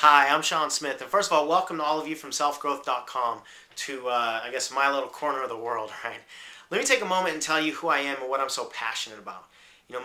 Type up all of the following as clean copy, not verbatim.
Hi, I'm Sean Smith, and first of all, welcome to all of you from selfgrowth.com to, I guess, my little corner of the world, right? Let me take a moment and tell you who I am and what I'm so passionate about.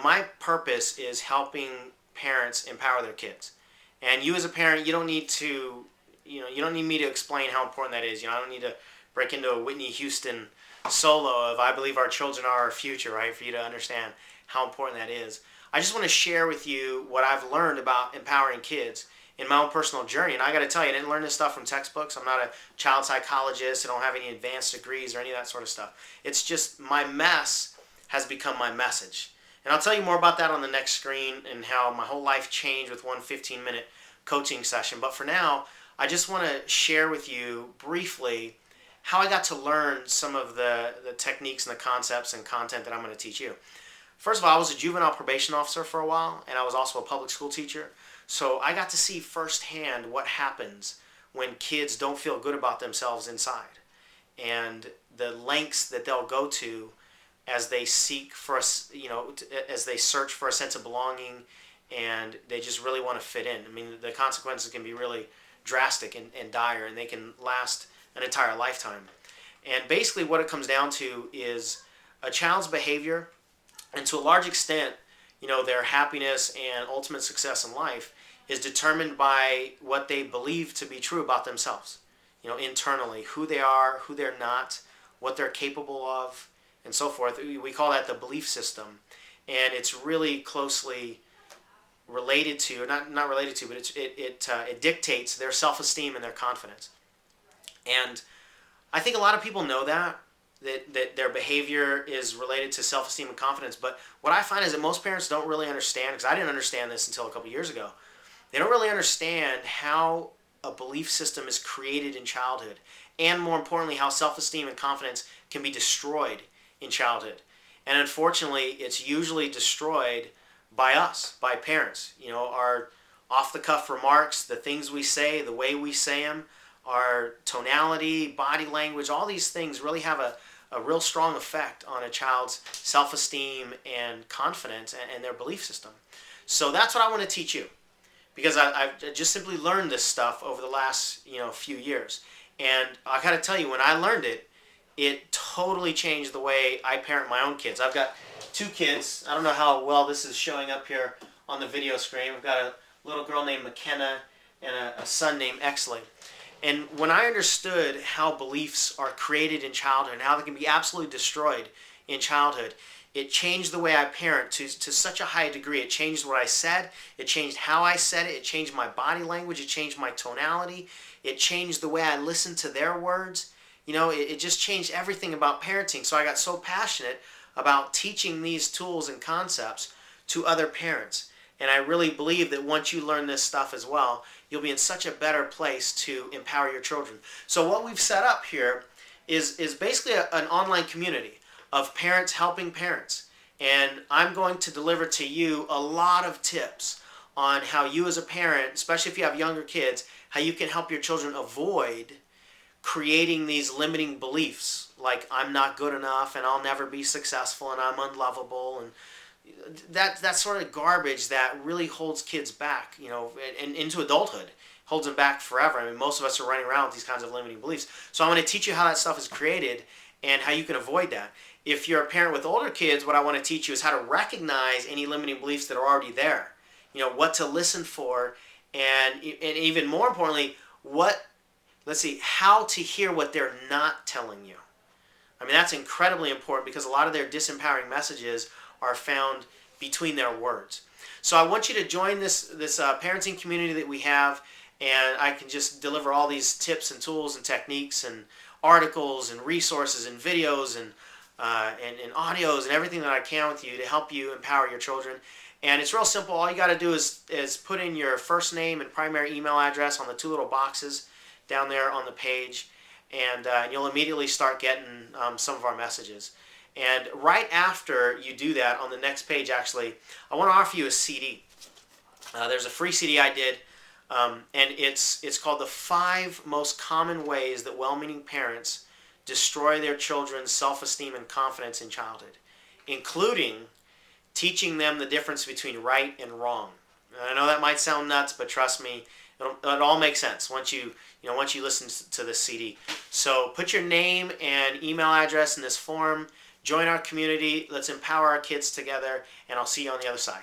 My purpose is helping parents empower their kids. And you as a parent, you don't need to, you don't need me to explain how important that is. I don't need to break into a Whitney Houston solo of I believe our children are our future, right? For you to understand how important that is. I just want to share with you what I've learned about empowering kids in my own personal journey. And I got to tell you, I didn't learn this stuff from textbooks. I'm not a child psychologist. I don't have any advanced degrees or any of that sort of stuff. It's just my mess has become my message. And I'll tell you more about that on the next screen and how my whole life changed with one 15-minute coaching session. But for now, I just want to share with you briefly how I got to learn some of the techniques and the concepts and content that I'm going to teach you. First of all, I was a juvenile probation officer for a while, and I was also a public school teacher. So I got to see firsthand what happens when kids don't feel good about themselves inside, and the lengths that they'll go to as they seek for as they search for a sense of belonging, and they just really want to fit in. I mean, the consequences can be really drastic and dire, and they can last an entire lifetime. And basically what it comes down to is a child's behavior, and to a large extent, their happiness and ultimate success in life is determined by what they believe to be true about themselves. Internally, who they are, who they're not, what they're capable of, and so forth. We call that the belief system. And it's really closely related to, not related to, but it dictates their self-esteem and their confidence. And I think a lot of people know that their behavior is related to self-esteem and confidence. But what I find is that most parents don't really understand, because I didn't understand this until a couple years ago. They don't really understand how a belief system is created in childhood, and more importantly, how self-esteem and confidence can be destroyed in childhood. And unfortunately, it's usually destroyed by us, by parents. Our off-the-cuff remarks, the things we say, the way we say them, our tonality, body language, all these things really have a real strong effect on a child's self-esteem and confidence and their belief system. So that's what I want to teach you, because I've just simply learned this stuff over the last few years. And I got to tell you, when I learned it, it totally changed the way I parent my own kids. I've got two kids. I don't know how well this is showing up here on the video screen. I've got a little girl named McKenna and a son named Exley. And when I understood how beliefs are created in childhood and how they can be absolutely destroyed in childhood, it changed the way I parent to such a high degree. It changed what I said. It changed how I said it. It changed my body language. It changed my tonality. It changed the way I listened to their words. It just changed everything about parenting. So I got so passionate about teaching these tools and concepts to other parents. And I really believe that once you learn this stuff as well, you'll be in such a better place to empower your children. So what we've set up here is basically an online community of parents helping parents. And I'm going to deliver to you a lot of tips on how you as a parent, especially if you have younger kids, how you can help your children avoid creating these limiting beliefs like I'm not good enough and I'll never be successful and I'm unlovable, and that sort of garbage that really holds kids back, and into adulthood, holds them back forever. I mean, most of us are running around with these kinds of limiting beliefs. So I'm going to teach you how that stuff is created and how you can avoid that. If you're a parent with older kids, what I want to teach you is how to recognize any limiting beliefs that are already there. What to listen for, and even more importantly, how to hear what they're not telling you. I mean, that's incredibly important, because a lot of their disempowering messages are found between their words. So I want you to join this parenting community that we have, and I can just deliver all these tips and tools and techniques and articles and resources and videos and audios and everything that I can with you to help you empower your children. And it's real simple. All you got to do is put in your first name and primary email address on the two little boxes down there on the page, and you'll immediately start getting some of our messages. And right after you do that, on the next page, actually, I want to offer you a CD. There's a free CD I did, and it's called The 5 Most Common Ways That Well-Meaning Parents Destroy Their Children's Self-Esteem and Confidence in Childhood, including teaching them the difference between right and wrong. I know that might sound nuts, but trust me, It all makes sense once you listen to this CD. So put your name and email address in this form. Join our community. Let's empower our kids together, and I'll see you on the other side.